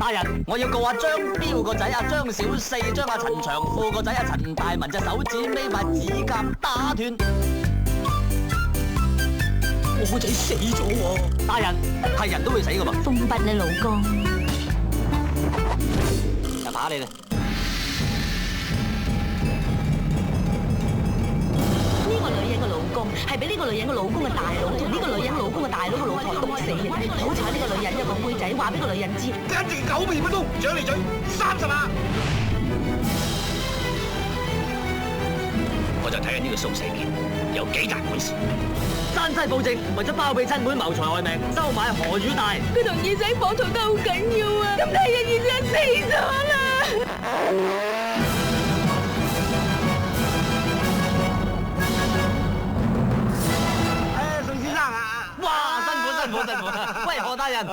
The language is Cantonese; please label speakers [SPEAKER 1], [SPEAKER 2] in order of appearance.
[SPEAKER 1] 大人，我要告阿張彪個仔阿張小四，將阿陳長富個仔阿陳大文隻手指尾塊指甲打斷。我個仔死咗喎！大人，係人都會死噶噃。
[SPEAKER 2] 封筆啦，老公。
[SPEAKER 1] 就打你啦！
[SPEAKER 2] 呢個女人嘅老公係俾呢個女人嘅老公嘅大佬同呢個女人老公嘅大佬嘅老婆毒死嘅。好彩呢個女人有個妹仔話俾個女人知，
[SPEAKER 3] 簡直狗屁不通，掌你嘴30萬！我就睇下呢個蘇世傑有幾大本事。
[SPEAKER 1] 山西布政為咗包庇親妹謀財害命，收買何宇大。
[SPEAKER 2] 佢同二仔火頭都好緊要啊！咁第日二仔死咗啦！
[SPEAKER 3] 宋先生啊！
[SPEAKER 1] 哇，辛苦！喂，何大人。